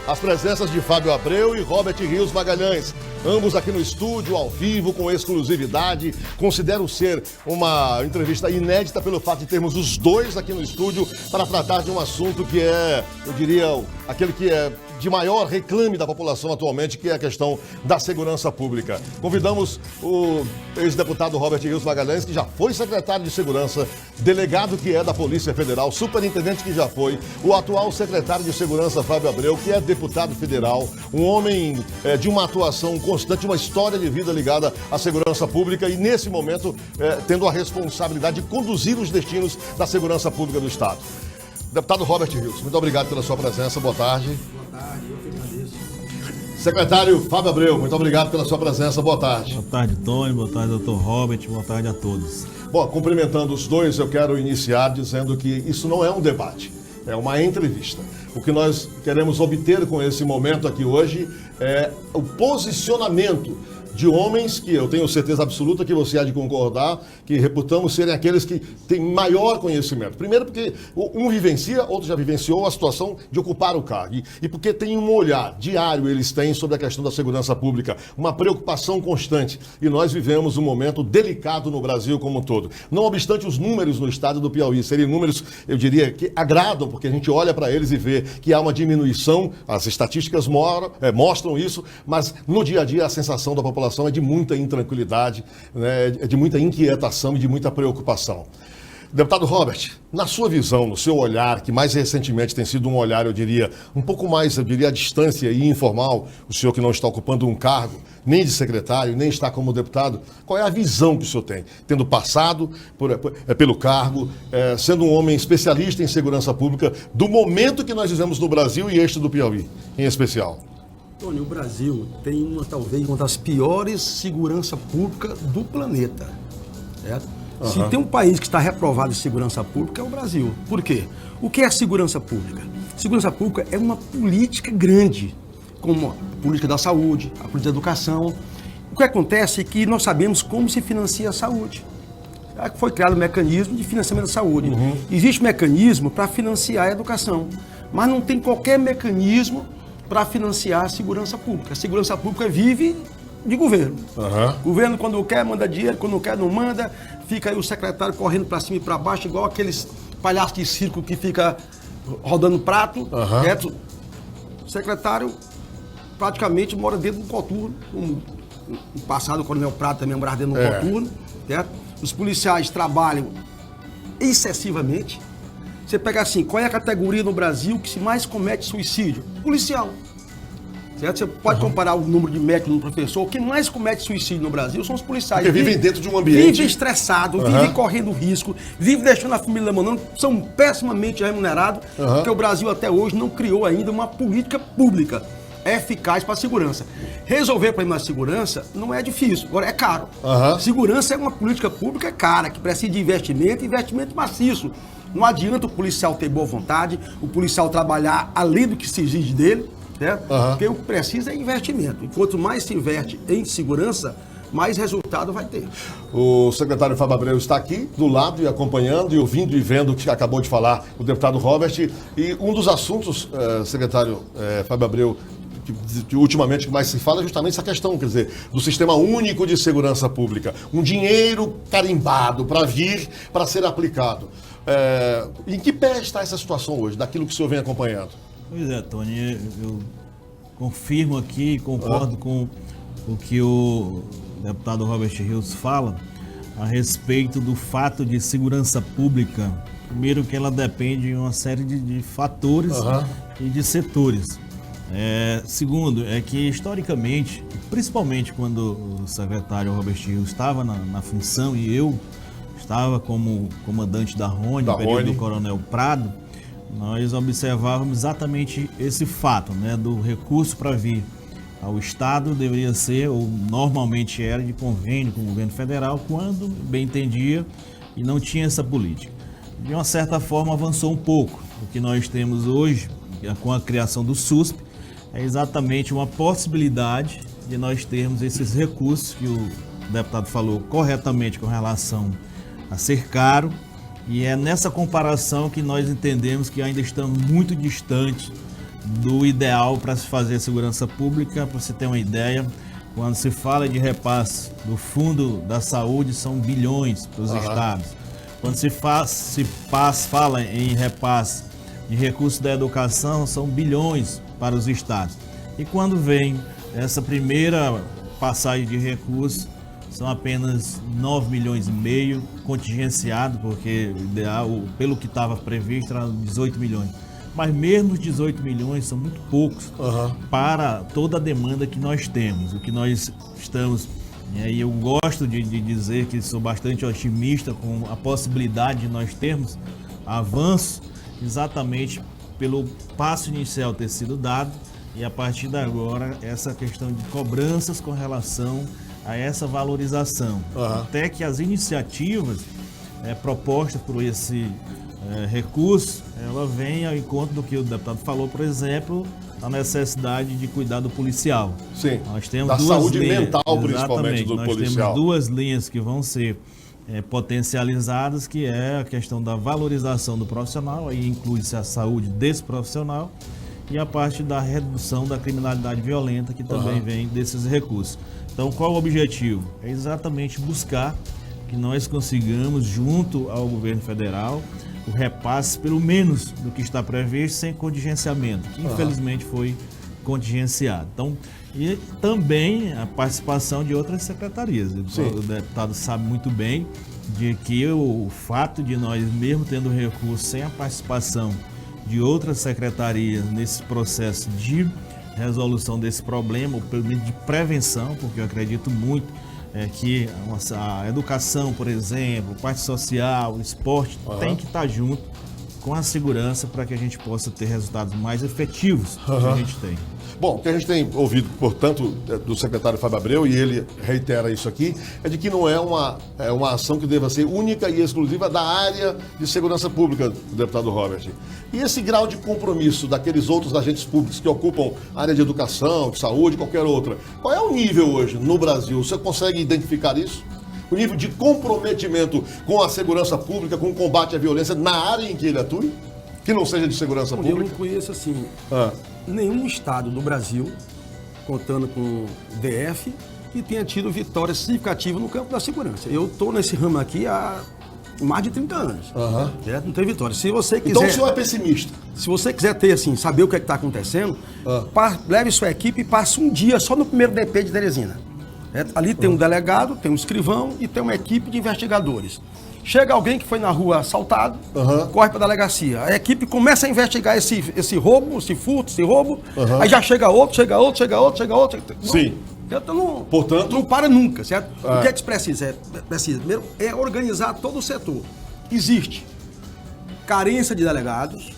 as presenças de Fábio Abreu e Robert Rios Magalhães, ambos aqui no estúdio, ao vivo, com exclusividade. Considero ser uma entrevista inédita pelo fato de termos os dois aqui no estúdio para tratar de um assunto que é, eu diria, aquele que é de maior reclame da população atualmente, que é a questão da segurança pública. Convidamos o ex-deputado Robert Rios Magalhães, que já foi secretário de Segurança, delegado que é da Polícia Federal, superintendente que já foi, o atual secretário de Segurança, Fábio Abreu, que é deputado federal, um homem de uma atuação constante, uma história de vida ligada à segurança pública e, nesse momento, tendo a responsabilidade de conduzir os destinos da segurança pública do Estado. Deputado Robert Rios, muito obrigado pela sua presença. Boa tarde. Boa tarde, eu que agradeço. Secretário Fábio Abreu, muito obrigado pela sua presença. Boa tarde. Boa tarde, Tony. Boa tarde, doutor Robert. Boa tarde a todos. Bom, cumprimentando os dois, eu quero iniciar dizendo que isso não é um debate, é uma entrevista. O que nós queremos obter com esse momento aqui hoje é o posicionamento de homens que eu tenho certeza absoluta que você há de concordar, que reputamos serem aqueles que têm maior conhecimento. Primeiro porque um vivencia, outro já vivenciou a situação de ocupar o cargo. E porque tem um olhar diário eles têm sobre a questão da segurança pública, uma preocupação constante. E nós vivemos um momento delicado no Brasil como um todo. Não obstante os números no estado do Piauí serem números, eu diria, que agradam, porque a gente olha para eles e vê que há uma diminuição, as estatísticas mostram isso, mas no dia a dia a sensação da população é de muita intranquilidade, né, é de muita inquietação e de muita preocupação. Deputado Robert, na sua visão, no seu olhar, que mais recentemente tem sido um olhar, eu diria, um pouco mais, eu diria, à distância e informal, o senhor que não está ocupando um cargo, nem de secretário, nem está como deputado, qual é a visão que o senhor tem? Tendo passado pelo cargo, sendo um homem especialista em segurança pública, do momento que nós vivemos no Brasil e este do Piauí, em especial. Tony, o Brasil tem talvez uma das piores segurança pública do planeta, certo? Uhum. Se tem um país que está reprovado em segurança pública é o Brasil. Por quê? O que é segurança pública? Segurança pública é uma política grande, como a política da saúde, a política da educação. O que acontece é que nós sabemos como se financia a saúde. Foi criado um mecanismo de financiamento da saúde. Uhum. Existe um mecanismo para financiar a educação, mas não tem qualquer mecanismo para financiar a segurança pública. A segurança pública vive de governo. Uhum. O governo, quando quer, manda dinheiro, quando não quer, não manda. Fica aí o secretário correndo para cima e para baixo, igual aqueles palhaços de circo que fica rodando prato. Uhum. O secretário praticamente mora dentro do coturno. No passado, o coronel Prado também morava dentro do coturno. Certo? Os policiais trabalham excessivamente. Você pega assim, qual é a categoria no Brasil que se mais comete suicídio? Policial. Certo? Você pode comparar o número de médicos no professor. O que mais comete suicídio no Brasil são os policiais. Porque vivem dentro de um ambiente... Vivem estressados, vivem correndo risco, vivem deixando a família mandando, são pessimamente remunerados, porque o Brasil até hoje não criou ainda uma política pública eficaz para a segurança. Resolver o problema da segurança não é difícil, agora é caro. Segurança é uma política pública cara, que precisa de investimento maciço. Não adianta o policial ter boa vontade, o policial trabalhar além do que se exige dele, certo? Porque o que precisa é investimento. E quanto mais se investe em segurança, mais resultado vai ter. O secretário Fábio Abreu está aqui do lado e acompanhando e ouvindo e vendo o que acabou de falar o deputado Robert. E um dos assuntos, secretário Fábio Abreu, que ultimamente mais se fala é justamente essa questão, quer dizer, do Sistema Único de Segurança Pública. Um dinheiro carimbado para vir, para ser aplicado. Em que pé está essa situação hoje, daquilo que o senhor vem acompanhando? Pois é, Tony, eu confirmo aqui, concordo com o que o deputado Robert Rios fala a respeito do fato de segurança pública. Primeiro que ela depende de uma série de fatores e de setores. Segundo, é que historicamente, principalmente quando o secretário Robert Rios estava na função e eu estava como comandante da RONE, no período do coronel Prado, nós observávamos exatamente esse fato, né, do recurso para vir ao Estado deveria ser, ou normalmente era, de convênio com o governo federal, quando bem entendia e não tinha essa política. De uma certa forma avançou um pouco. O que nós temos hoje, com a criação do SUSP, é exatamente uma possibilidade de nós termos esses recursos que o deputado falou corretamente com relação a ser caro, e é nessa comparação que nós entendemos que ainda estamos muito distantes do ideal para se fazer segurança pública. Para você ter uma ideia, quando se fala de repasse do Fundo da Saúde, são bilhões para os estados. Quando se fala em repasse de recursos da educação, são bilhões para os estados. E quando vem essa primeira passagem de recursos, são apenas 9 milhões e meio contingenciado, porque o ideal, pelo que estava previsto, era 18 milhões. Mas mesmo os 18 milhões são muito poucos para toda a demanda que nós temos. O que nós estamos, e eu gosto de dizer que sou bastante otimista com a possibilidade de nós termos avanço, exatamente pelo passo inicial ter sido dado, e a partir de agora essa questão de cobranças com relação a essa valorização. Até que as iniciativas propostas por esse recurso, ela vem ao encontro do que o deputado falou, por exemplo, a necessidade de cuidado policial. Sim, nós temos da duas saúde linhas, mental, principalmente, do nós policial. Temos duas linhas que vão ser potencializadas, que é a questão da valorização do profissional, aí inclui-se a saúde desse profissional, e a parte da redução da criminalidade violenta, que também vem desses recursos. Então, qual o objetivo? É exatamente buscar que nós consigamos, junto ao governo federal, o repasse, pelo menos, do que está previsto, sem contingenciamento, que infelizmente foi contingenciado. Então, e também a participação de outras secretarias. O deputado sabe muito bem de que o fato de nós, mesmo tendo recurso, sem a participação de outras secretarias nesse processo de resolução desse problema, ou pelo menos de prevenção, porque eu acredito muito que a educação, por exemplo, parte social, o esporte, tem que estar junto com a segurança para que a gente possa ter resultados mais efetivos que a gente tem. Bom, o que a gente tem ouvido, portanto, do secretário Fábio Abreu, e ele reitera isso aqui, é de que não é uma ação que deva ser única e exclusiva da área de segurança pública, do deputado Robert. E esse grau de compromisso daqueles outros agentes públicos que ocupam a área de educação, de saúde, qualquer outra, qual é o nível hoje no Brasil? Você consegue identificar isso? O nível de comprometimento com a segurança pública, com o combate à violência na área em que ele atua, que não seja de segurança pública? Eu não conheço, assim, nenhum estado do Brasil, contando com o DF, que tenha tido vitória significativa no campo da segurança. Eu estou nesse ramo aqui há mais de 30 anos. Não tem vitória. Se você quiser... Então o senhor é pessimista? Se você quiser ter, assim, saber o que está acontecendo, leve sua equipe e passe um dia só no primeiro DP de Teresina. Ali tem um delegado, tem um escrivão e tem uma equipe de investigadores. Chega alguém que foi na rua assaltado, corre para a delegacia. A equipe começa a investigar esse roubo, esse furto, esse roubo. Aí já chega outro. Sim. Então, portanto, não para nunca, certo? O que é que se precisa? Primeiro, é organizar todo o setor. Existe carência de delegados,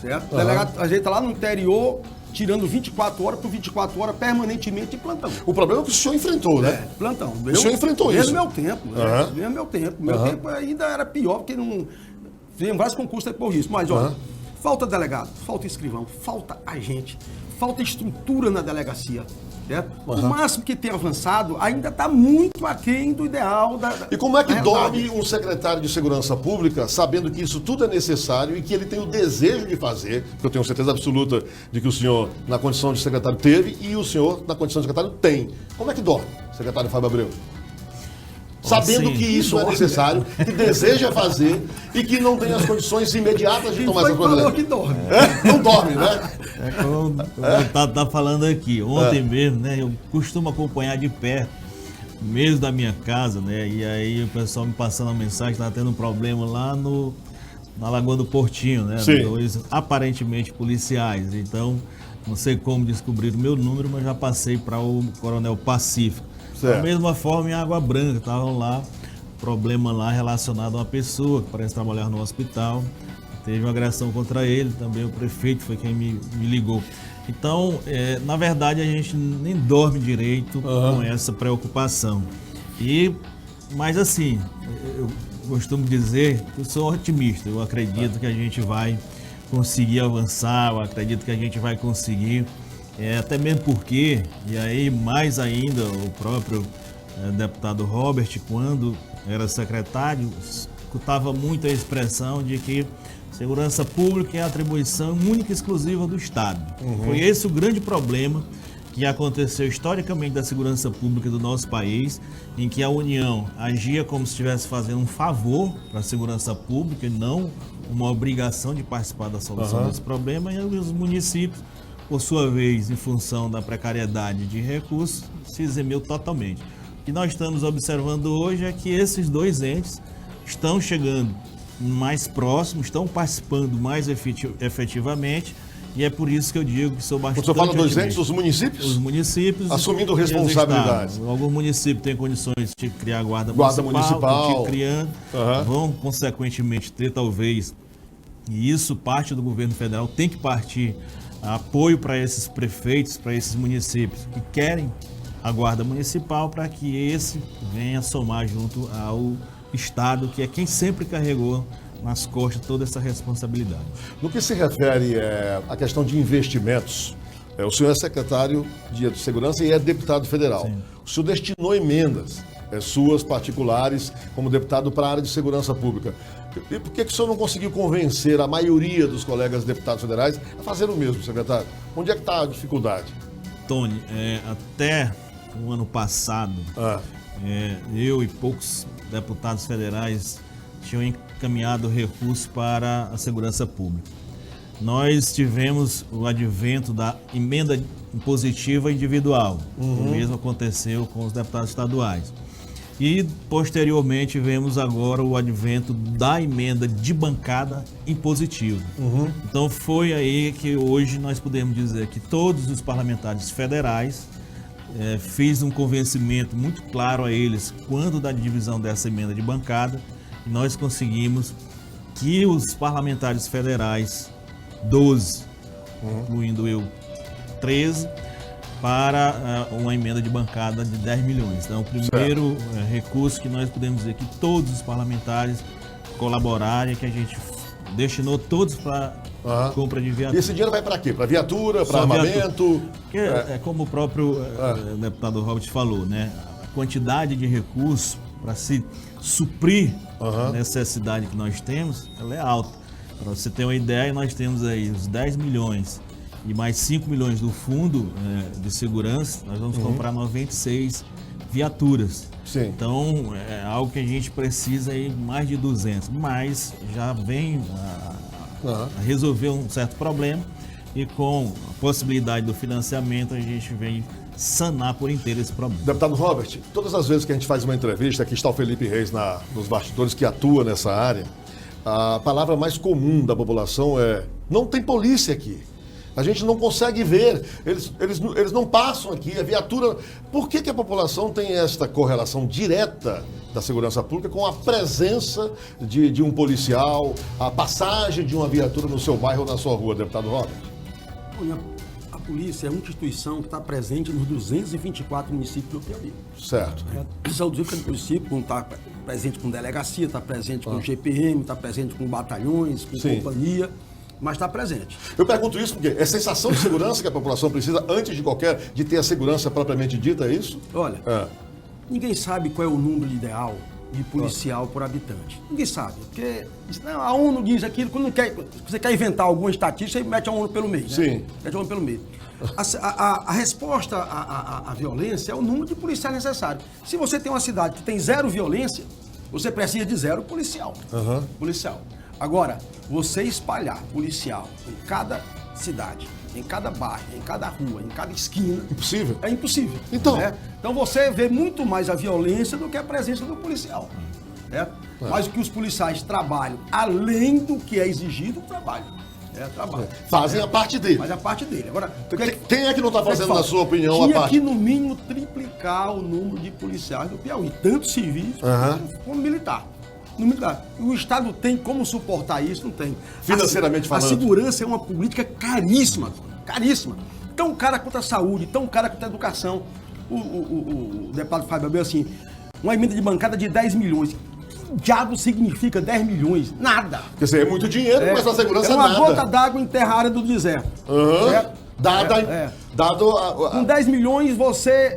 certo? Delegado, a gente está lá no interior, tirando 24 horas por 24 horas permanentemente de plantão. O problema é que o senhor enfrentou, né? Plantão. O senhor enfrentou isso. Desde meu tempo. Desde meu tempo. Meu tempo ainda era pior, porque não... Fizemos vários concursos depois disso. Mas, olha, falta delegado, falta escrivão, falta agente, falta estrutura na delegacia. Certo? O máximo que tem avançado ainda está muito aquém do ideal E como é que dorme um secretário de segurança pública sabendo que isso tudo é necessário e que ele tem o desejo de fazer, que eu tenho certeza absoluta de que o senhor, na condição de secretário, teve e o senhor, na condição de secretário, tem. Como é que dorme, secretário Fábio Abreu? Sabendo que isso é necessário, que deseja fazer e que não tem as condições imediatas de tomar essa providência. Que dorme. Não dorme, né? Como o deputado está falando aqui. Ontem mesmo, né? Eu costumo acompanhar de perto, mesmo da minha casa, né? E aí o pessoal me passando a mensagem, estava tendo um problema lá na Lagoa do Portinho, né? Sim. Dois aparentemente policiais. Então, não sei como descobrir o meu número, mas já passei para o Coronel Pacífico. Da mesma forma, em Água Branca, estavam lá, problema lá relacionado a uma pessoa que parece trabalhar no hospital. Teve uma agressão contra ele, também o prefeito foi quem me ligou. Então, na verdade, a gente nem dorme direito com essa preocupação. Mas assim, eu costumo dizer que eu sou otimista, eu acredito que a gente vai conseguir avançar, eu acredito que a gente vai conseguir... até mesmo porque, e aí mais ainda o próprio deputado Robert, quando era secretário, escutava muito a expressão de que Segurança pública é atribuição única e exclusiva do Estado. Foi esse o grande problema que aconteceu historicamente da segurança pública do nosso país, em que a União agia como se estivesse fazendo um favor para a segurança pública e não uma obrigação de participar da solução desse problema, e os municípios, por sua vez, em função da precariedade de recursos, se eximiu totalmente. O que nós estamos observando hoje é que esses dois entes estão chegando mais próximos, estão participando mais efetivamente, e é por isso que eu digo que sou bastante... Você fala dois entes, os municípios? Os municípios. Assumindo responsabilidades. Alguns municípios têm condições de criar guarda municipal. Estão criando, vão consequentemente ter talvez, e isso parte do governo federal, tem que partir apoio para esses prefeitos, para esses municípios que querem a guarda municipal, para que esse venha somar junto ao Estado, que é quem sempre carregou nas costas toda essa responsabilidade. No que se refere à questão de investimentos, o senhor é secretário de Segurança e é deputado federal. Sim. O senhor destinou emendas suas particulares como deputado para a área de segurança pública. E por que o senhor não conseguiu convencer a maioria dos colegas deputados federais a fazer o mesmo, secretário? Onde é que está a dificuldade? Tony, até o ano passado, eu e poucos deputados federais tinham encaminhado recursos para a segurança pública. Nós tivemos o advento da emenda impositiva individual. O mesmo aconteceu com os deputados estaduais. E, posteriormente, vemos agora o advento da emenda de bancada impositiva. Então, foi aí que hoje nós podemos dizer que todos os parlamentares federais fiz um convencimento muito claro a eles quando da divisão dessa emenda de bancada, e nós conseguimos que os parlamentares federais, 12, incluindo eu, 13, para uma emenda de bancada de 10 milhões. Então, o primeiro recurso que nós podemos dizer que todos os parlamentares colaborarem, que a gente destinou todos para compra de viatura. E esse dinheiro vai para quê? Para viatura, para armamento? É como o próprio deputado Robert falou, né? A quantidade de recursos para se suprir a necessidade que nós temos, ela é alta. Para você ter uma ideia, nós temos aí os 10 milhões e mais 5 milhões do fundo de segurança, nós vamos comprar 96 viaturas. Sim. Então, é algo que a gente precisa aí mais de 200, mas já vem a resolver um certo problema, e com a possibilidade do financiamento a gente vem sanar por inteiro esse problema. Deputado Robert, todas as vezes que a gente faz uma entrevista, aqui está o Felipe Reis nos bastidores, que atua nessa área, a palavra mais comum da população é: não tem polícia aqui. A gente não consegue ver, eles não passam aqui, a viatura... Por que a população tem esta correlação direta da segurança pública com a presença de um policial, a passagem de uma viatura no seu bairro ou na sua rua, deputado Robert? Olha, a polícia é uma instituição que está presente nos 224 municípios do Piauí. Certo. São 224 municípios, não está presente com delegacia, está presente com GPM, está presente com batalhões, com companhia, mas está presente. Eu pergunto isso porque é sensação de segurança que a população precisa antes de ter a segurança propriamente dita, é isso? Olha, ninguém sabe qual é o número ideal de policial por habitante. Ninguém sabe, porque a ONU diz aquilo, quando você quer inventar alguma estatística, você mete a ONU pelo meio. Né? Sim. Mete a ONU pelo meio. A resposta à violência é o número de policiais necessário. Se você tem uma cidade que tem zero violência, você precisa de zero policial. Policial. Agora, você espalhar policial em cada cidade, em cada bairro, em cada rua, em cada esquina... Impossível. É impossível. Então... Né? Então você vê muito mais a violência do que a presença do policial. Né? Mas o que os policiais trabalham, além do que é exigido, trabalham. Fazem a parte dele. Fazem a parte dele. Agora, quem é que não está fazendo, na sua opinião, a parte? Tinha que, no mínimo, triplicar o número de policiais do Piauí, tanto civis como militar. No militar. O Estado tem como suportar isso? Não tem. Financeiramente falando. A segurança é uma política caríssima. Caríssima. Tão cara quanto a saúde, tão cara quanto a educação. O deputado Fábio Abel, assim, uma emenda de bancada de 10 milhões. Que diabo significa 10 milhões? Nada. Quer dizer, é muito dinheiro, mas a segurança é uma nada. gota d'água enterrada do deserto. Com 10 milhões,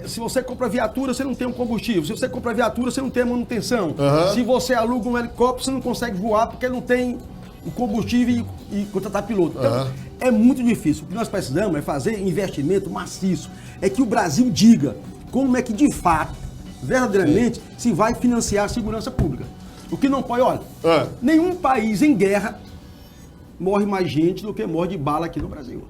se você compra viatura, você não tem um combustível. Se você compra viatura, você não tem manutenção. Se você aluga um helicóptero, você não consegue voar porque não tem o combustível e contratar piloto. Então, é muito difícil. O que nós precisamos é fazer investimento maciço. É que o Brasil diga como é que, de fato, verdadeiramente, se vai financiar a segurança pública. O que não pode, olha, nenhum país em guerra morre mais gente do que morre de bala aqui no Brasil.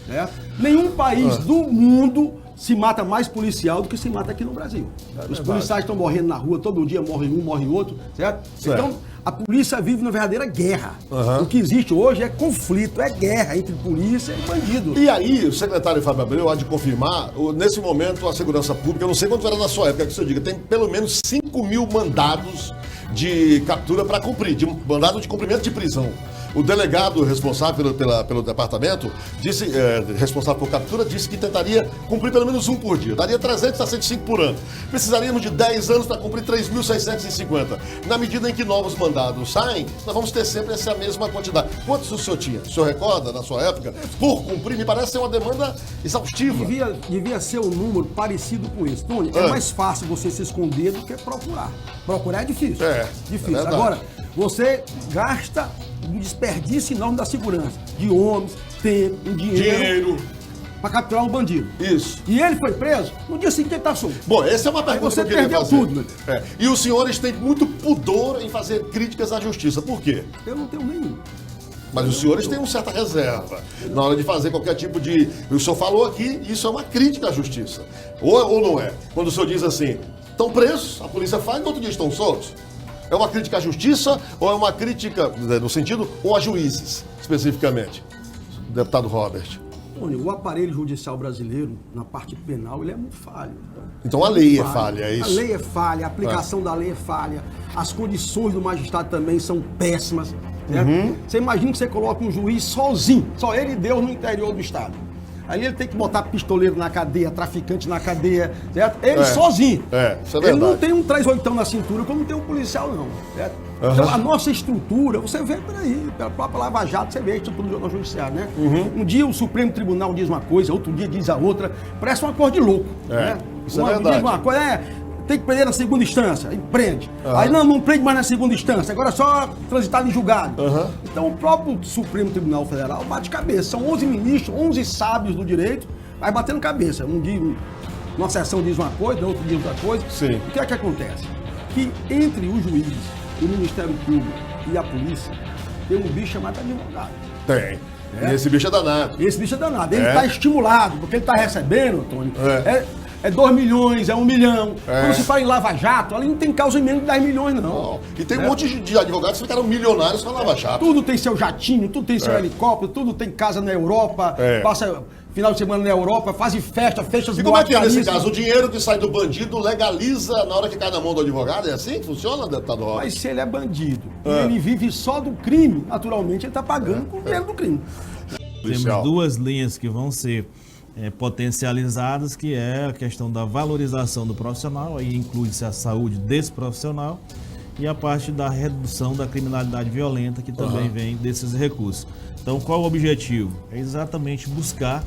Certo? Nenhum país do mundo se mata mais policial do que se mata aqui no Brasil. Os policiais estão morrendo na rua, todo dia morre um, morre outro, certo? Então, a polícia vive uma verdadeira guerra. O que existe hoje é conflito, é guerra entre polícia e bandido. E aí, o secretário Fábio Abreu há de confirmar, nesse momento, a segurança pública, eu não sei quanto era na sua época, que o senhor diga, tem pelo menos 5 mil mandados de captura para cumprir, de mandado de cumprimento de prisão. O delegado responsável pelo departamento, responsável por captura, disse que tentaria cumprir pelo menos um por dia. Daria 300 a 105 por ano. Precisaríamos de 10 anos para cumprir 3.650. Na medida em que novos mandados saem, nós vamos ter sempre essa mesma quantidade. Quantos o senhor tinha? O senhor recorda, na sua época? Por cumprir, me parece ser uma demanda exaustiva. Devia ser um número parecido com isso. Tony, é mais fácil você se esconder do que procurar. Procurar é difícil. Difícil. É agora, você gasta um desperdício enorme da segurança. De homens, tempo, dinheiro. Para capturar um bandido. Isso. E ele foi preso, no dia seguinte ele está solto. Bom, essa é uma pergunta que eu queria fazer. Você perdeu tudo, né? E os senhores têm muito pudor em fazer críticas à justiça. Por quê? Eu não tenho nenhum. Mas os senhores têm uma certa reserva na hora de fazer qualquer tipo de... O senhor falou aqui, isso é uma crítica à justiça. Ou não é? Quando o senhor diz assim, estão presos, a polícia faz, no outro dia estão soltos. É uma crítica à justiça ou é uma crítica, no sentido, ou a juízes, especificamente? Deputado Robert. O aparelho judicial brasileiro, na parte penal, ele é muito falho. Então a lei é falha, é isso? A lei é falha, a aplicação da lei é falha, as condições do magistrado também são péssimas. Certo? Você imagina que você coloca um juiz sozinho, só ele e Deus no interior do estado. Ali ele tem que botar pistoleiro na cadeia, traficante na cadeia, certo? Ele sozinho. Isso é verdade. Ele não tem um 38 na cintura como tem um policial, não. Certo? Então a nossa estrutura, você vê por aí, pela própria Lava Jato, você vê a estrutura do judiciário, né? Um dia o Supremo Tribunal diz uma coisa, outro dia diz a outra, parece uma coisa de louco. Né? Isso é verdade. Diz uma coisa, tem que prender na segunda instância, aí prende. Aí não prende mais na segunda instância, agora é só transitado em julgado. Então o próprio Supremo Tribunal Federal bate cabeça. São 11 ministros, 11 sábios do direito, vai batendo cabeça. Um dia, numa sessão diz uma coisa, no outro diz outra coisa. Sim. O que é que acontece? Que entre os juízes, o Ministério Público e a polícia, tem um bicho chamado advogado. Tem. E esse bicho é danado. Esse bicho é danado. Ele está estimulado, porque ele está recebendo, Tony, é 2 milhões, é 1 milhão. Quando se fala em Lava Jato, ali não tem causa em menos de 10 milhões, não. E tem um monte de advogados que ficaram milionários com a Lava Jato. Tudo tem seu jatinho, tudo tem seu helicóptero, tudo tem casa na Europa, passa final de semana na Europa, faz festa, fecha as boates. E como é que é nesse caso? O dinheiro que sai do bandido legaliza na hora que cai na mão do advogado? É assim que funciona, deputado Robert? Mas se ele é bandido e ele vive só do crime, naturalmente ele está pagando com o dinheiro do crime. Temos duas linhas que vão ser potencializadas, que é a questão da valorização do profissional, aí inclui-se a saúde desse profissional, e a parte da redução da criminalidade violenta, que também vem desses recursos. Então, qual o objetivo? É exatamente buscar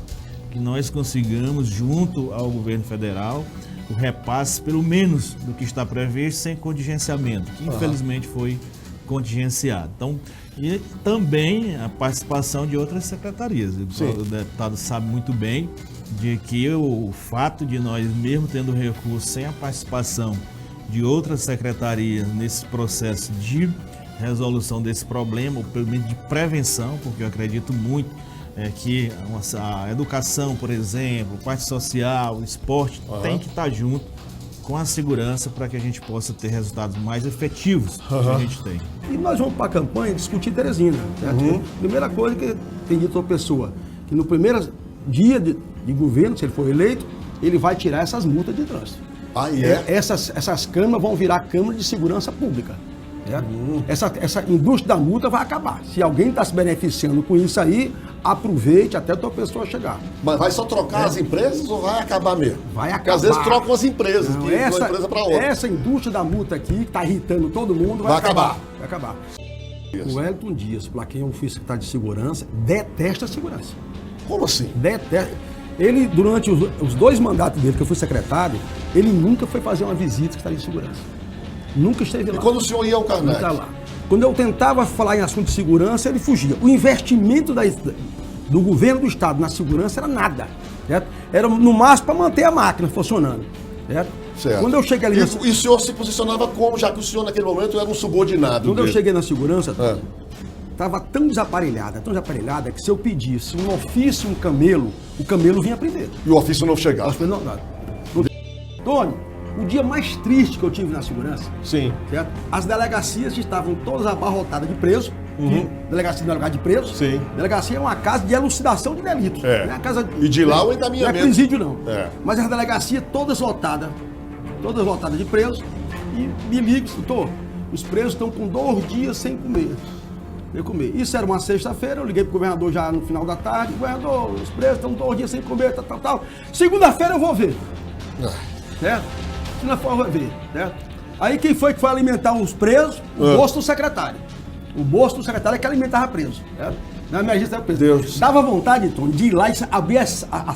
que nós consigamos, junto ao governo federal, o repasse, pelo menos, do que está previsto, sem contingenciamento, que infelizmente foi contingenciado. Então, e também a participação de outras secretarias. O deputado sabe muito bem de que o fato de nós, mesmo tendo recurso, sem a participação de outras secretarias nesse processo de resolução desse problema, ou pelo menos de prevenção, porque eu acredito muito que a educação, por exemplo, parte social, o esporte, tem que estar junto com a segurança para que a gente possa ter resultados mais efetivos que a gente tem. E nós vamos para a campanha discutir Teresina. Certo? Primeira coisa que tem dito a pessoa, que no primeiro dia de governo, se ele for eleito, ele vai tirar essas multas de trânsito. Essas câmaras vão virar câmara de segurança pública. Essa indústria da multa vai acabar. Se alguém está se beneficiando com isso aí, aproveite até a tua pessoa chegar. Mas vai só trocar as empresas ou vai acabar mesmo? Vai acabar. Porque às vezes trocam as empresas, não, de uma empresa para outra. Essa indústria da multa aqui, que está irritando todo mundo, vai acabar. Vai acabar. O Wellington Dias, para quem eu fui secretário de segurança, detesta a segurança. Como assim? Detesta. Ele, durante os 2 mandatos dele, que eu fui secretário, ele nunca foi fazer uma visita à Secretaria de Segurança. Nunca esteve lá. E quando o senhor ia ao Karnak? Nunca lá. Quando eu tentava falar em assunto de segurança, ele fugia. O investimento do governo do estado na segurança era nada, certo? Era no máximo para manter a máquina funcionando, certo? Certo. Quando eu cheguei ali... E o senhor se posicionava como, já que o senhor naquele momento era um subordinado Quando eu dele? cheguei na segurança, estava tão desaparelhada, que se eu pedisse um ofício, um camelo, o camelo vinha primeiro. E o ofício não chegava? Tony, o dia mais triste que eu tive na segurança, Sim. certo? As delegacias estavam todas abarrotadas de presos. Delegacia não é lugar de presos. Sim. Delegacia é uma casa de elucidação de delitos. É. Não é casa, E de lá o encaminhamento. Não é presídio, não. É. Mas as delegacias todas lotadas de presos. E me liga, doutor, os presos estão com 2 dias sem comer. Isso era uma sexta-feira, eu liguei pro governador já no final da tarde. Governador, os presos estão 2 dias sem comer, tal. Segunda-feira eu vou ver. Certo? Segunda-feira eu vou ver, certo? Aí quem foi que foi alimentar os presos? O bolso do secretário. O bolso do secretário é que alimentava preso, certo? Na emergência era preso. Deus. Dava vontade, Tony, de ir lá e abrir a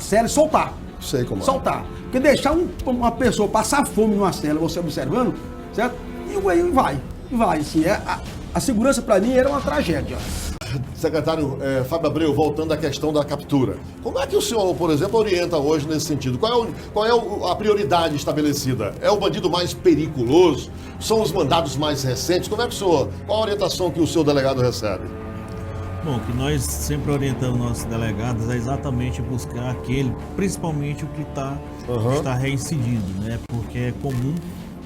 cela e soltar. Sei como é. Soltar. Porque deixar uma pessoa passar fome numa cela, você observando, certo? E aí vai. Assim, a segurança para mim era uma tragédia. Secretário Fábio Abreu, voltando à questão da captura. Como é que o senhor, por exemplo, orienta hoje nesse sentido? Qual é a prioridade estabelecida? É o bandido mais periculoso? São os mandados mais recentes? Como é que o senhor, qual a orientação que o seu delegado recebe? Bom, o que nós sempre orientamos nossos delegados é exatamente buscar aquele, principalmente o que está reincidindo, né? Porque é comum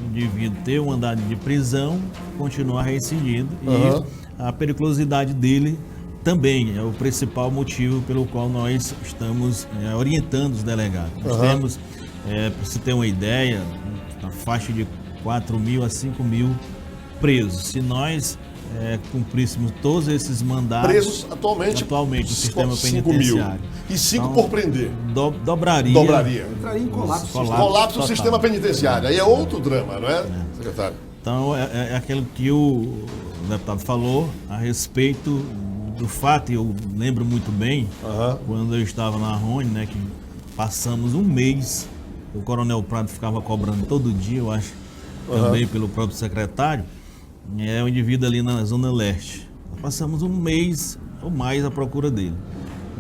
o indivíduo ter um mandado de prisão, continuar reincidindo e a periculosidade dele também é o principal motivo pelo qual nós estamos orientando os delegados. Nós temos, para você ter uma ideia, a faixa de 4.000 a 5.000 presos. Se nós cumpríssemos todos esses mandados... Presos atualmente no sistema 5 penitenciário. Mil. E 5 por prender. Dobraria. Entraria em colapso. Colapso do sistema penitenciário. Aí é outro drama, não é, secretário? Então, é aquilo que o deputado falou a respeito do fato, e eu lembro muito bem, quando eu estava na Rony, né, que passamos um mês, o Coronel Prado ficava cobrando todo dia, eu acho, também pelo próprio secretário, o indivíduo ali na Zona Leste. Passamos um mês ou mais à procura dele.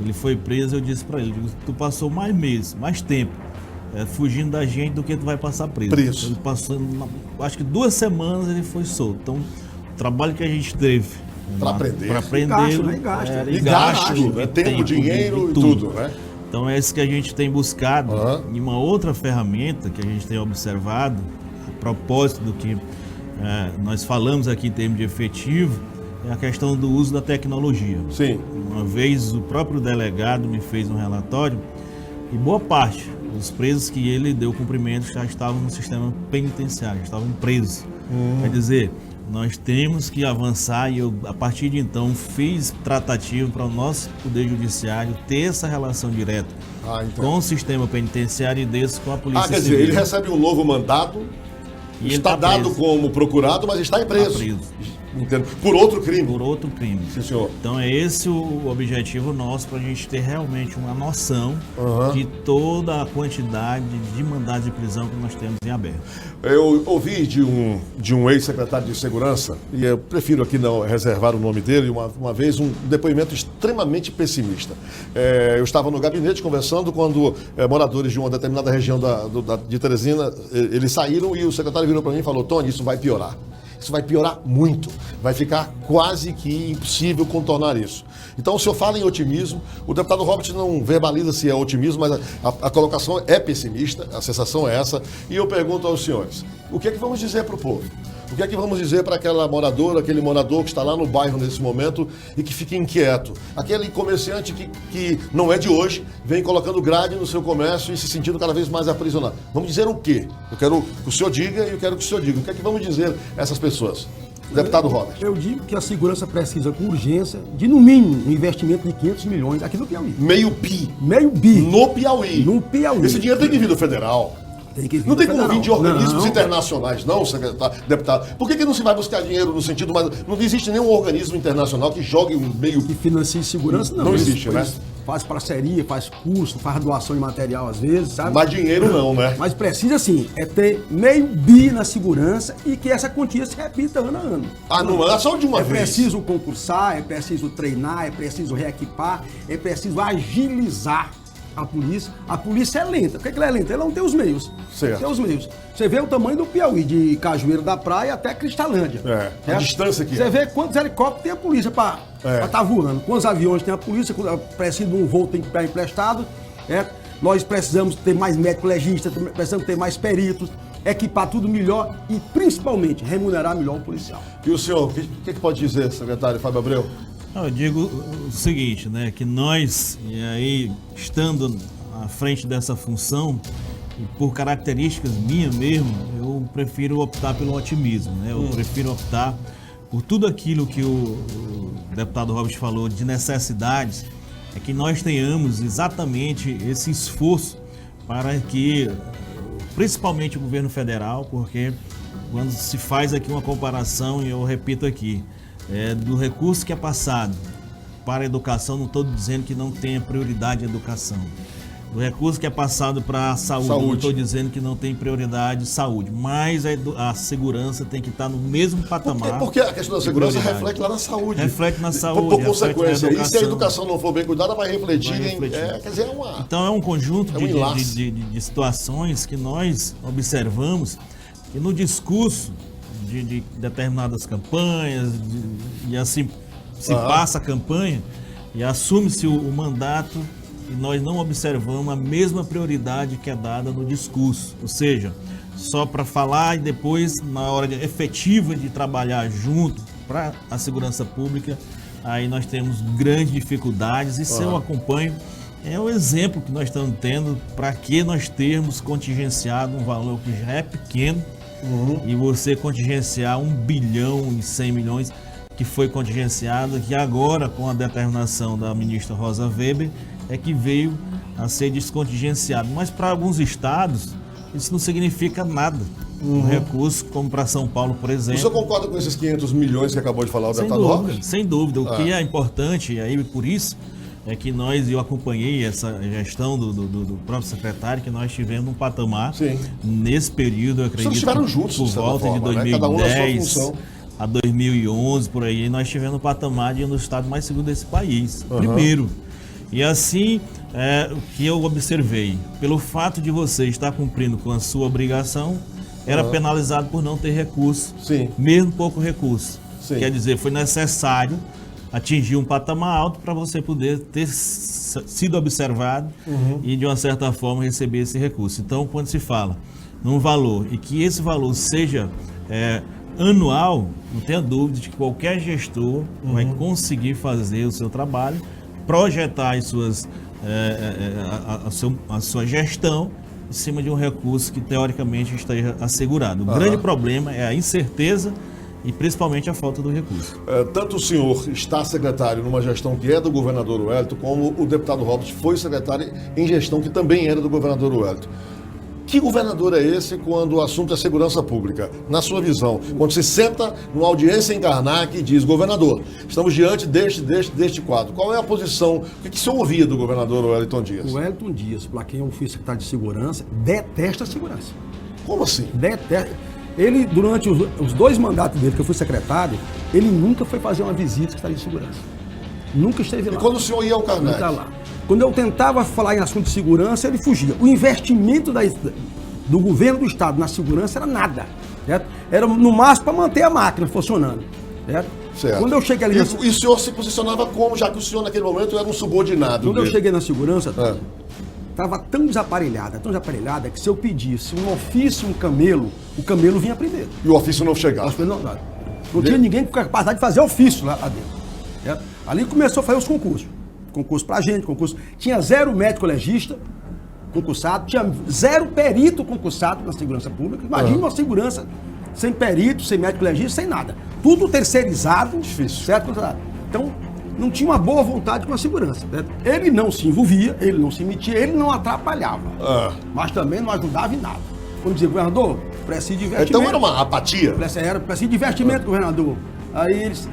Ele foi preso, eu disse para ele, tu passou mais tempo fugindo da gente do que tu vai passar preso. Ele passou, acho que 2 semanas ele foi solto. Então, o trabalho que a gente teve para prender. E gasto, tempo, dinheiro e tudo, né? Então é isso que a gente tem buscado. E uma outra ferramenta que a gente tem observado, a propósito do que nós falamos aqui em termos de efetivo, é a questão do uso da tecnologia. Sim. Uma vez o próprio delegado me fez um relatório e boa parte dos presos que ele deu cumprimento já estavam no sistema penitenciário, estavam presos. Quer dizer, nós temos que avançar e eu, a partir de então, fiz tratativa para o nosso Poder Judiciário ter essa relação direta com o sistema penitenciário e desse com a Polícia quer Civil. dizer, ele recebe um novo mandato, e está dado como procurado, mas está preso. Entendo. Por outro crime. Por outro crime. Sim, senhor. Então é esse o objetivo nosso, para a gente ter realmente uma noção de toda a quantidade de mandados de prisão que nós temos em aberto. Eu ouvi de um ex-secretário de Segurança, e eu prefiro aqui não reservar o nome dele, uma vez um depoimento extremamente pessimista. Eu estava no gabinete conversando quando moradores de uma determinada região de Teresina, eles saíram e o secretário virou para mim e falou: Tony, isso vai piorar. Isso vai piorar muito, vai ficar quase que impossível contornar isso. Então o senhor fala em otimismo, o deputado Robert não verbaliza se é otimismo, mas a colocação é pessimista, a sensação é essa, e eu pergunto aos senhores, o que é que vamos dizer para o povo? O que é que vamos dizer para aquela moradora, aquele morador que está lá no bairro nesse momento e que fica inquieto? Aquele comerciante que não é de hoje, vem colocando grade no seu comércio e se sentindo cada vez mais aprisionado. Vamos dizer o quê? Eu quero que o senhor diga e eu quero que o senhor diga. O que é que vamos dizer a essas pessoas? Deputado Robert. Eu digo que a segurança precisa, com urgência, de no mínimo um investimento de 500 milhões aqui no Piauí. Meio bi. No Piauí. Esse dinheiro tem que vir do federal. Não tem como vir de organismos internacionais, não, secretário, deputado. Por que não se vai buscar dinheiro no sentido, mas não existe nenhum organismo internacional que jogue um meio... Que financie segurança, não. Não existe, né? faz parceria, faz curso, faz doação de material às vezes, sabe? Mas dinheiro não, né? Mas precisa, sim, é ter meio bi na segurança e que essa quantia se repita ano a ano. Ah, não é só de uma É vez. preciso concursar, é preciso treinar, é preciso reequipar, é preciso agilizar a polícia. A polícia é lenta. Por que ela é lenta? Ela não tem os meios. Certo. Tem os meios. Você vê o tamanho do Piauí, de Cajueiro da Praia até Cristalândia. É, a distância que Você vê quantos helicópteros tem a polícia para estar voando, quantos aviões tem a polícia, precisa de um voo, tem que pegar emprestado. Nós precisamos ter mais médico legista, precisamos ter mais peritos, equipar tudo melhor e, principalmente, remunerar melhor o policial. E o senhor, o que pode dizer, secretário Fábio Abreu? Eu digo o seguinte, né, que nós, e aí, estando à frente dessa função, e por características minhas mesmo, eu prefiro optar pelo otimismo, né? Eu prefiro optar por tudo aquilo que o deputado Robert falou de necessidades, é que nós tenhamos exatamente esse esforço para que, principalmente o governo federal, porque quando se faz aqui uma comparação, e eu repito aqui, do recurso que é passado para a educação, não estou dizendo que não tenha prioridade a educação. Do recurso que é passado para a saúde, não estou dizendo que não tem prioridade saúde, mas a segurança tem que estar no mesmo patamar. Porque a questão da segurança reflete lá na saúde. Reflete na saúde. Por consequência, e se a educação não for bem cuidada, vai refletir. Quer dizer, então é um conjunto de situações que nós observamos que no discurso de determinadas campanhas, e assim se passa a campanha e assume-se o mandato, e nós não observamos a mesma prioridade que é dada no discurso. Ou seja, só para falar e depois, na hora efetiva de trabalhar junto para a segurança pública, aí nós temos grandes dificuldades. Isso eu acompanho. É o exemplo que nós estamos tendo para que nós termos contingenciado um valor que já é pequeno, e você contingenciar 1 bilhão e 100 milhões que foi contingenciado, que agora, com a determinação da ministra Rosa Weber, é que veio a ser descontingenciado. Mas para alguns estados, isso não significa nada. Um recurso, como para São Paulo, por exemplo. O senhor concorda com esses 500 milhões que acabou de falar o deputado Robert? Sem dúvida. O que é importante, e aí por isso é que eu acompanhei essa gestão do próprio secretário, que nós tivemos um patamar. Sim. Nesse período, eu acredito, estiveram juntos, por volta de 2010 a 2011, por aí, nós tivemos um patamar de um dos estados mais seguros desse país. Primeiro. E assim, o que eu observei, pelo fato de você estar cumprindo com a sua obrigação, era penalizado por não ter recurso, mesmo pouco recurso. Quer dizer, foi necessário atingir um patamar alto para você poder ter sido observado e, de uma certa forma, receber esse recurso. Então, quando se fala num valor e que esse valor seja anual, não tenha dúvida de que qualquer gestor vai conseguir fazer o seu trabalho, projetar a sua gestão em cima de um recurso que teoricamente esteja assegurado. O grande problema é a incerteza e principalmente a falta do recurso. Tanto o senhor está secretário numa gestão que é do governador Wellington, como o deputado Robert foi secretário em gestão que também era do governador Wellington. Que governador é esse quando o assunto é segurança pública? Na sua visão, quando se senta numa audiência em Karnak e diz, governador, estamos diante deste quadro. Qual é a posição? O que o senhor ouvia do governador Wellington Dias? O Wellington Dias, para quem eu fui secretário de segurança, detesta a segurança. Como assim? Detesta. Ele, durante os 2 mandatos dele, que eu fui secretário, ele nunca foi fazer uma visita à Secretaria de Segurança. Nunca esteve lá. E quando o senhor ia ao Karnak? Nunca lá. Quando eu tentava falar em assunto de segurança, ele fugia. O investimento do governo do estado na segurança era nada. Certo? Era no máximo para manter a máquina funcionando. Certo. Quando eu cheguei ali... E o senhor se posicionava como, já que o senhor naquele momento era um subordinado Quando dele. eu cheguei na segurança, estava tão desaparelhada, que se eu pedisse um ofício, um camelo, o camelo vinha primeiro. E o ofício não chegava? Não tinha ninguém com capacidade de fazer ofício lá dentro. Certo? Ali começou a fazer os concursos. Concurso pra gente, tinha 0 médico legista concursado, tinha 0 perito concursado na segurança pública. Imagina uma segurança sem perito, sem médico legista, sem nada. Tudo terceirizado. Difícil. Certo? Então, não tinha uma boa vontade com a segurança. Certo? Ele não se envolvia, ele não se metia, ele não atrapalhava. Mas também não ajudava em nada. Quando dizia, governador, precisa de investimento. Então era uma apatia? Precisa de investimento, governador. Aí eles,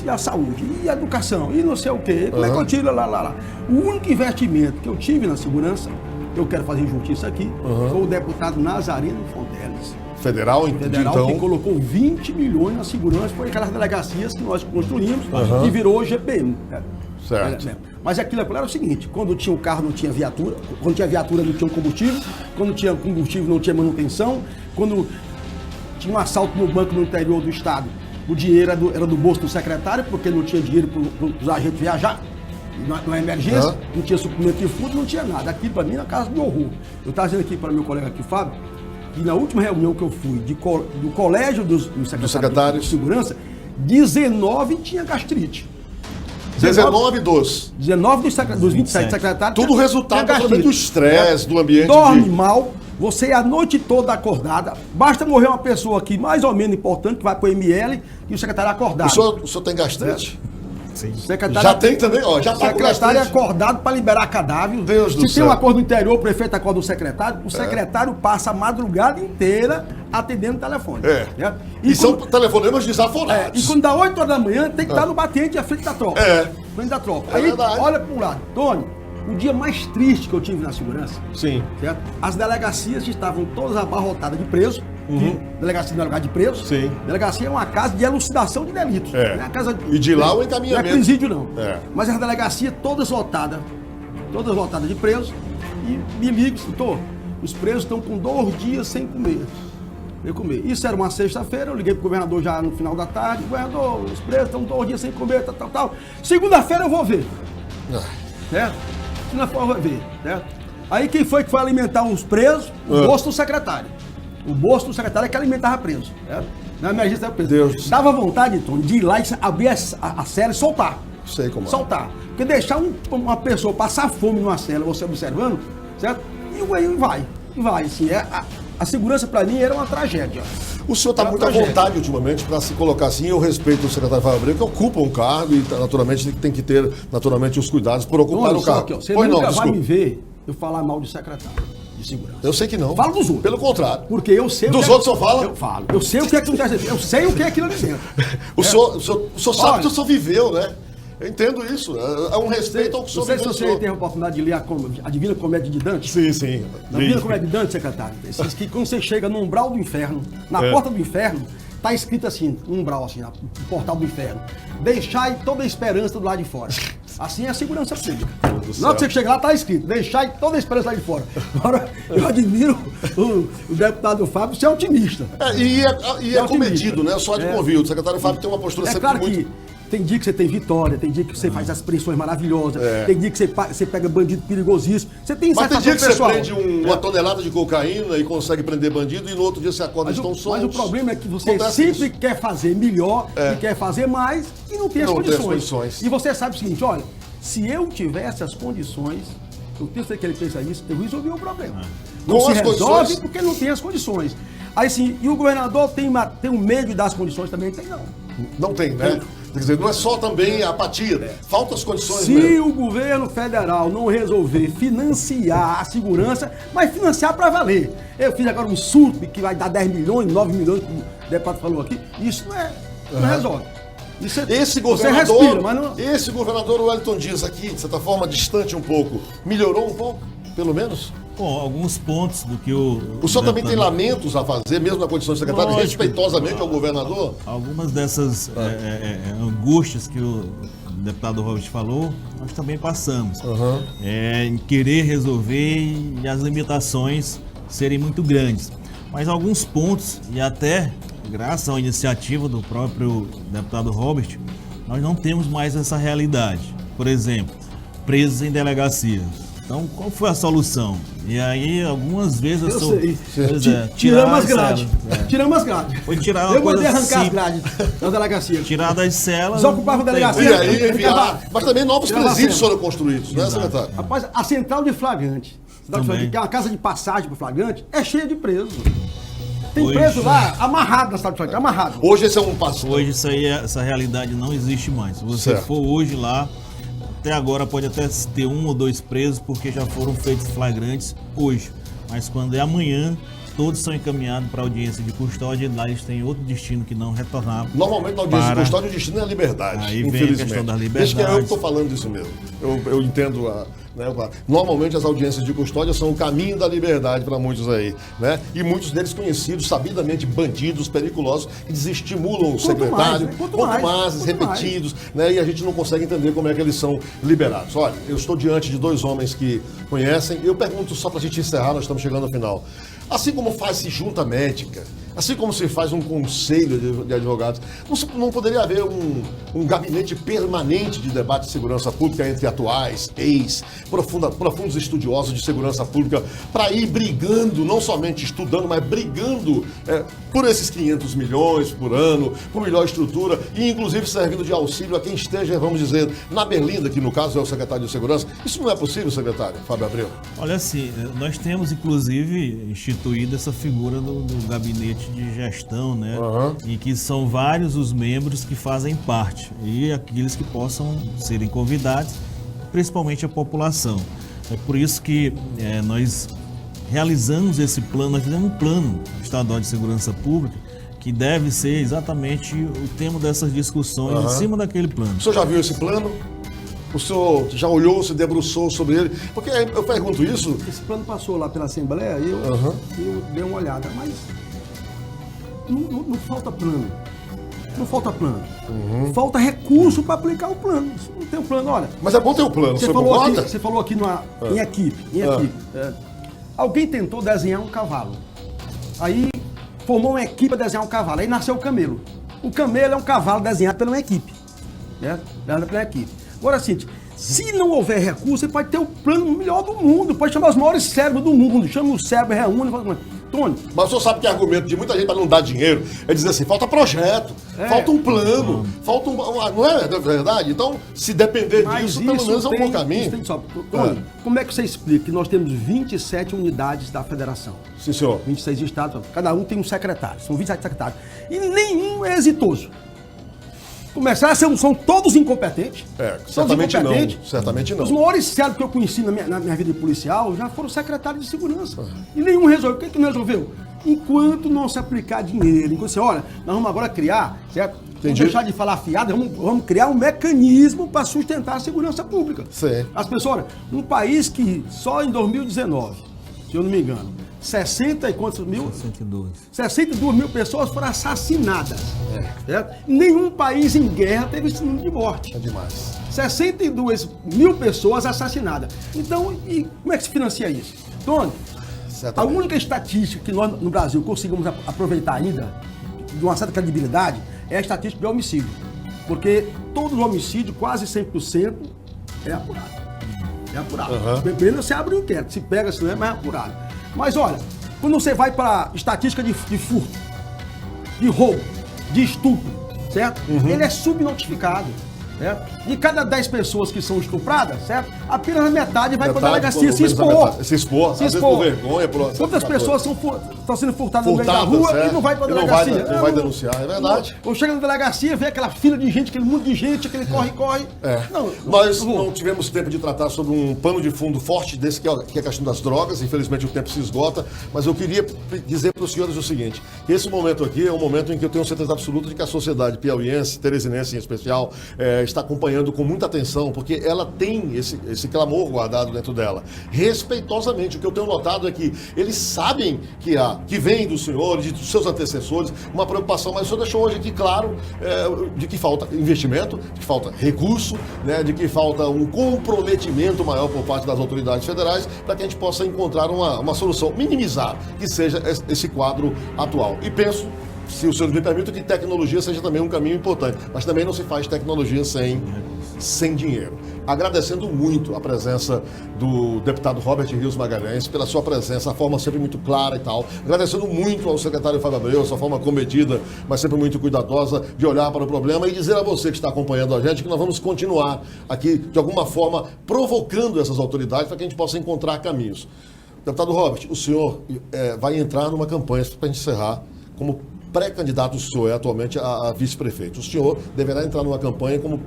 e a saúde, e a educação, e não sei o quê, como é que eu tiro lá. O único investimento que eu tive na segurança, eu quero fazer justiça aqui, foi o deputado Nazareno Fonteles. Federal, então. Que colocou 20 milhões na segurança, foi aquelas delegacias que nós construímos e virou GPM. Certo. Mas aquilo era o seguinte, quando tinha o carro não tinha viatura, quando tinha viatura não tinha combustível, quando tinha combustível não tinha manutenção, quando tinha um assalto no banco no interior do estado, o dinheiro era do bolso do secretário, porque não tinha dinheiro para os agentes viajar, na emergência, não tinha suprimento de fundo, não tinha nada. Aquilo para mim era casa de horror. Eu estava dizendo aqui para meu colega aqui, Fábio, que na última reunião que eu fui do colégio dos secretários de segurança, 19 tinha gastrite. 19 dos 27 secretários. Tudo resultado do estresse, do ambiente. Dorme mal, você é a noite toda acordada. Basta morrer uma pessoa aqui mais ou menos importante, que vai para o ML, e o secretário é acordado. O senhor tem gastrite? Sim. Já tem também, ó. Já o secretário é acordado para liberar cadáver. Deus do céu. Se tem um acordo no interior, o prefeito acorda o secretário passa a madrugada inteira atendendo o telefone. E são telefonemas desaforados. E quando dá 8 horas da manhã, tem que estar no batente à frente da tropa. Frente da tropa. Aí, olha para um lado. Tony, o dia mais triste que eu tive na segurança, sim, certo? As delegacias estavam todas abarrotadas de presos. Delegacia não é lugar de preso. Sim. Delegacia é uma casa de elucidação de delitos. E de lá o encaminhamento. Não é presídio, não. Mas as delegacias todas lotadas de presos. E me ligo, os presos estão com 2 dias sem comer. Isso era uma sexta-feira, eu liguei pro governador já no final da tarde. Governador, os presos estão 2 dias sem comer, tal. Segunda-feira eu vou ver. Certo? Segunda-feira eu vou ver. Certo? Aí quem foi que foi alimentar os presos? O bolso do secretário. O bolso do secretário é que alimentava preso. Na emergência era preso. Deus. Dava vontade, Tony, de ir lá e abrir a cela e soltar. Sei como é. Soltar. Porque deixar uma pessoa passar fome numa cela, você observando, certo? E vai. Assim, a segurança para mim era uma tragédia. O senhor está muito à vontade ultimamente para se colocar assim. Eu respeito o secretário Fábio Abreu, que ocupa um cargo e naturalmente tem que ter os cuidados por ocupar o cargo. Aqui, você nunca vai me ver eu falar mal de secretário de segurança. Eu sei que não. Falo dos outros. Pelo contrário. Porque eu sei dos outros só fala? Eu falo. Eu sei o que é que acontece. Eu sei o que é aquilo ali dentro. O senhor sabe que o senhor viveu, né? Eu entendo isso. É um respeito ao que o senhor viveu. Não sei se você teve a oportunidade de ler a Divina Comédia de Dante. Sim. A Divina Comédia de Dante, secretário. Diz que quando você chega no umbral do inferno, na porta do inferno, está escrito assim, um umbral assim, no portal do inferno. Deixai toda a esperança do lado de fora. Assim é a segurança pública. Na hora que você chega lá, está escrito, deixai toda a esperança lá de fora. Agora, eu admiro o deputado Fábio ser otimista. E é comedido, né? Só de convívio. O secretário Fábio tem uma postura sempre claro muito... que tem dia que você tem vitória, tem dia que você faz as pressões maravilhosas, tem dia que você pega bandido perigosíssimo. Você tem Mas tem dia que pessoal. Você prende uma tonelada de cocaína e consegue prender bandido e no outro dia você acorda e estão soltos. Mas o problema é que você sempre quer fazer melhor e quer fazer mais e não tem as condições. E você sabe o seguinte, olha, se eu tivesse as condições, eu tenho certeza que ele pensa isso, eu resolvi o problema. Não se resolve porque não tem as condições. Aí sim, e o governador tem um medo de dar as condições também? Tem não. Não tem, né? Quer dizer, não é só também a apatia, faltam as condições. Se o governo federal não resolver financiar a segurança, mas financiar para valer. Eu fiz agora um surto que vai dar 10 milhões, 9 milhões, que o deputado falou aqui, isso não resolve. Esse governador Wellington Dias aqui, de certa forma, distante um pouco, melhorou um pouco, pelo menos? Bom, alguns pontos do que o senhor também tem lamentos a fazer, mesmo na condição de secretário, respeitosamente ao governador? Algumas dessas angústias que o deputado Robert falou, nós também passamos. Em querer resolver e as limitações serem muito grandes. Mas alguns pontos, e até graças à iniciativa do próprio deputado Robert, nós não temos mais essa realidade. Por exemplo, presos em delegacias. Então, qual foi a solução? E aí, algumas vezes eu sou... Tiramos as grades. Tiramos as grades. Foi tirar uma coisa arrancar as grades da delegacia. Tirar das celas. Desocupava a delegacia. E aí enviar. Mas também novos presídios foram construídos, né, secretário? Rapaz, a central de flagrante, que é uma casa de passagem para flagrante, é cheia de presos. Tem preso lá amarrado na central de flagrante, amarrado. Hoje esse é um passo. Hoje essa realidade não existe mais. Se você for hoje lá, até agora pode até ter 1 ou 2 presos porque já foram feitos flagrantes hoje. Mas quando é amanhã, todos são encaminhados para audiência de custódia e lá eles têm outro destino que não retornar. Normalmente na audiência de custódia o destino é a liberdade, Aí vem a infelizmente. questão da liberdade. Desde que eu estou falando disso mesmo. Eu entendo normalmente as audiências de custódia são o caminho da liberdade para muitos aí, né? E muitos deles conhecidos, sabidamente bandidos, periculosos, que desestimulam o secretário, quanto mais repetidos, né? E a gente não consegue entender como é que eles são liberados. Olha, eu estou diante de dois homens que conhecem. Eu pergunto só para a gente encerrar, nós estamos chegando ao final. Assim como faz-se junta médica, assim como se faz um conselho de advogados, não poderia haver um gabinete permanente de debate de segurança pública entre atuais, profundos estudiosos de segurança pública, para ir brigando, não somente estudando, mas brigando por esses 500 milhões por ano, por melhor estrutura, e inclusive servindo de auxílio a quem esteja, vamos dizer, na berlinda, que no caso é o secretário de Segurança. Isso não é possível, secretário Fábio Abreu? Olha assim, nós temos inclusive instituído essa figura do gabinete de gestão, né? E que são vários os membros que fazem parte e aqueles que possam serem convidados, principalmente a população. É por isso que nós realizamos esse plano, nós fizemos um plano estadual de segurança pública que deve ser exatamente o tema dessas discussões em cima daquele plano. O senhor já viu esse plano? O senhor já olhou, se debruçou sobre ele? Porque eu pergunto isso... Esse plano passou lá pela Assembleia e eu dei uma olhada, mas não falta plano. Não falta plano. Falta recurso para aplicar o plano. Não tem um plano, olha... Mas é bom ter um plano, você concorda? Você falou aqui em equipe. Alguém tentou desenhar um cavalo. Aí formou uma equipe para desenhar um cavalo. Aí nasceu o camelo. O camelo é um cavalo desenhado pela uma equipe. Né? Pela equipe. Agora, assim, se não houver recurso, você pode ter o plano melhor do mundo, pode chamar os maiores cérebros do mundo, chama o cérebro, reúne, fala, Tony. Mas o senhor sabe que é argumento de muita gente para não dar dinheiro é dizer assim, falta projeto, falta um plano, falta não é verdade? Então, se depender disso, pelo menos é um bom caminho. Tony, como é que você explica que nós temos 27 unidades da federação? Sim, senhor. 26 estados, cada um tem um secretário, são 27 secretários. E nenhum é exitoso. Começar, são todos incompetentes. Certamente não. Os maiores cérebros que eu conheci na minha vida de policial já foram secretários de segurança. E nenhum resolveu. O que não resolveu? Enquanto não se aplicar dinheiro, enquanto você, olha, nós vamos agora criar, certo? Vamos deixar de falar fiado, vamos criar um mecanismo para sustentar a segurança pública. Sim. As pessoas, olha, um país que só em 2019, se eu não me engano, 62 mil pessoas foram assassinadas. Certo? Nenhum país em guerra teve esse número de morte. É demais. 62 mil pessoas assassinadas. Então, e como é que se financia isso? Tony, a única estatística que nós no Brasil conseguimos aproveitar ainda, de uma certa credibilidade, é a estatística de homicídio. Porque todo homicídio, quase 100%, é apurado. É apurado. Primeiro você abre um inquérito, se pega, se não é, mas é apurado. Mas olha, quando você vai para estatística de furto, de roubo, de estupro, certo? Ele é subnotificado, certo? De cada 10 pessoas que são estupradas, certo? Apenas a metade vai para a delegacia se expor. Se expor, às vezes por vergonha. Quantas pessoas estão sendo furtadas no meio da rua e não vai para a delegacia? Não vai denunciar, é verdade. Ou chega na delegacia, vê aquela fila de gente, aquele mundo de gente, aquele corre-corre. Nós não tivemos tempo de tratar sobre um pano de fundo forte desse, que é a questão das drogas. Infelizmente o tempo se esgota, mas eu queria dizer para os senhores o seguinte, que esse momento aqui é um momento em que eu tenho certeza absoluta de que a sociedade piauiense, teresinense em especial, está acompanhando com muita atenção, porque ela tem esse clamor guardado dentro dela. Respeitosamente, o que eu tenho notado é que eles sabem que vem dos senhores, dos seus antecessores, uma preocupação, mas o senhor deixou hoje aqui claro de que falta investimento, de que falta recurso, né, de que falta um comprometimento maior por parte das autoridades federais para que a gente possa encontrar uma solução, minimizar que seja esse quadro atual. E penso, se os senhores me permitem, que tecnologia seja também um caminho importante, mas também não se faz tecnologia sem dinheiro. Agradecendo muito a presença do deputado Robert Rios Magalhães, pela sua presença, a forma sempre muito clara e tal. Agradecendo muito ao secretário Fábio Abreu, a sua forma comedida, mas sempre muito cuidadosa de olhar para o problema e dizer a você que está acompanhando a gente que nós vamos continuar aqui, de alguma forma, provocando essas autoridades para que a gente possa encontrar caminhos. Deputado Robert, o senhor vai entrar numa campanha, para a gente encerrar, como pré-candidato, o senhor é atualmente a vice-prefeito. O senhor deverá entrar numa campanha como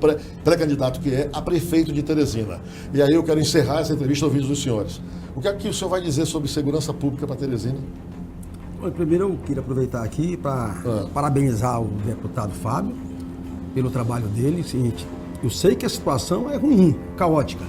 pré-candidato que é a prefeito de Teresina. E aí eu quero encerrar essa entrevista ouvindo dos senhores. O que é que o senhor vai dizer sobre segurança pública para Teresina? Primeiro eu queria aproveitar aqui para parabenizar o deputado Fábio pelo trabalho dele. Seguinte, eu sei que a situação é ruim, caótica,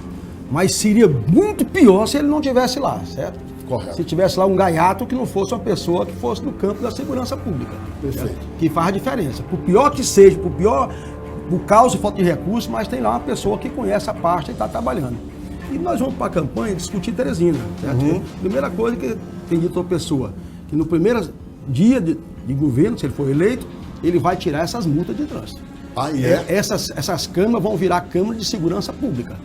mas seria muito pior se ele não estivesse lá, certo? Correto. Se tivesse lá um gaiato que não fosse uma pessoa que fosse do campo da segurança pública. Perfeito. Certo? Que faz a diferença. Por pior que seja, por causa de falta de recursos, mas tem lá uma pessoa que conhece a pasta e está trabalhando. E nós vamos para a campanha discutir Teresina, certo? Primeira coisa que tem dito a pessoa, que no primeiro dia de governo, se ele for eleito, ele vai tirar essas multas de trânsito. Ah, e é? Essas câmaras vão virar câmara de segurança pública.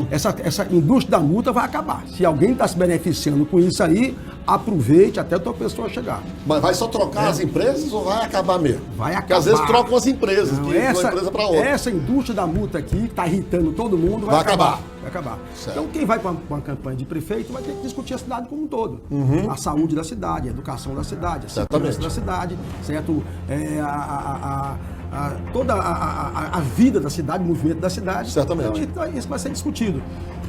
Essa indústria da multa vai acabar. Se alguém está se beneficiando com isso aí, aproveite até a tua pessoa chegar. Mas vai só trocar as empresas ou vai acabar mesmo? Vai acabar. Porque às vezes trocam as empresas, Não, de uma empresa para outra. Essa indústria da multa aqui, que está irritando todo mundo, vai acabar. Vai acabar. Certo. Então, quem vai para uma campanha de prefeito vai ter que discutir a cidade como um todo. A saúde da cidade, a educação da cidade, a segurança da cidade, certo? Toda a vida da cidade, o movimento da cidade. Certamente. Então, isso vai ser discutido.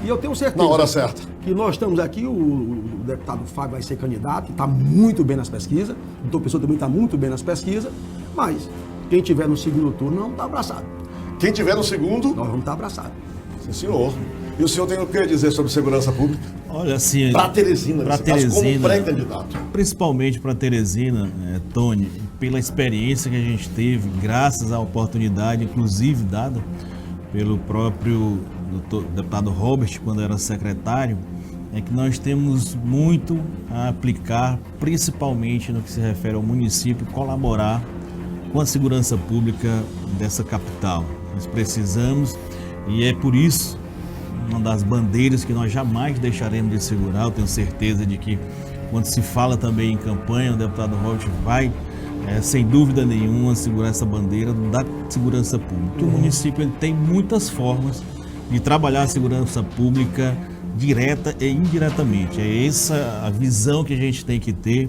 E eu tenho certeza Na hora certa. que nós estamos aqui, o deputado Fábio vai ser candidato, está muito bem nas pesquisas, o doutor Pessoa também está muito bem nas pesquisas, mas quem tiver no segundo turno não está abraçado. Quem tiver no segundo, Nós vamos estar abraçados. sim, senhor. E o senhor tem o que dizer sobre segurança pública? Olha, assim, Para Teresina, pra nesse caso, como Teresina, pré-candidato. principalmente para Teresina, Tony, pela experiência que a gente teve, graças à oportunidade, inclusive dada pelo próprio deputado Robert, quando era secretário, é que nós temos muito a aplicar, principalmente no que se refere ao município, colaborar com a segurança pública dessa capital. Nós precisamos, e é por isso uma das bandeiras que nós jamais deixaremos de segurar. Eu tenho certeza de que quando se fala também em campanha, o deputado Robert vai, sem dúvida nenhuma, segurar essa bandeira da segurança pública. O município ele tem muitas formas de trabalhar a segurança pública direta e indiretamente. É essa a visão que a gente tem que ter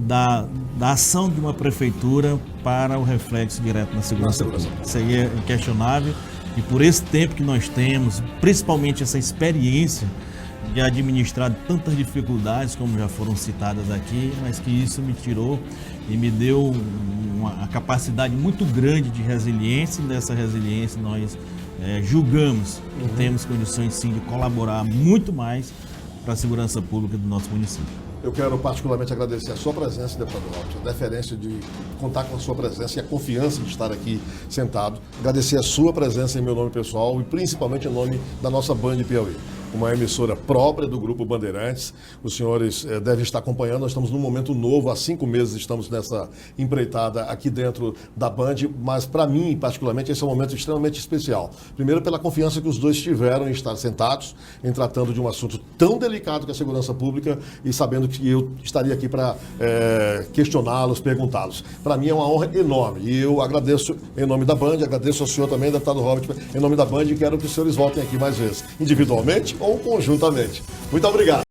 da ação de uma prefeitura para o reflexo direto na segurança pública. Isso aí é inquestionável. E por esse tempo que nós temos, principalmente essa experiência de administrar tantas dificuldades, como já foram citadas aqui, mas que isso me tirou e me deu uma capacidade muito grande de resiliência, e dessa resiliência nós julgamos que temos condições sim de colaborar muito mais para a segurança pública do nosso município. Eu quero particularmente agradecer a sua presença, deputado Robert, a deferência de contar com a sua presença e a confiança de estar aqui sentado. Agradecer a sua presença em meu nome pessoal e principalmente em nome da nossa Band Piauí, uma emissora própria do Grupo Bandeirantes. Os senhores devem estar acompanhando, nós estamos num momento novo, há 5 meses estamos nessa empreitada aqui dentro da Band, mas para mim, particularmente, esse é um momento extremamente especial. Primeiro, pela confiança que os dois tiveram em estar sentados, em tratando de um assunto tão delicado que é a segurança pública e sabendo que eu estaria aqui para questioná-los, perguntá-los. Para mim é uma honra enorme e eu agradeço em nome da Band, agradeço ao senhor também, deputado Robert, em nome da Band, e quero que os senhores voltem aqui mais vezes, individualmente ou conjuntamente. Muito obrigado.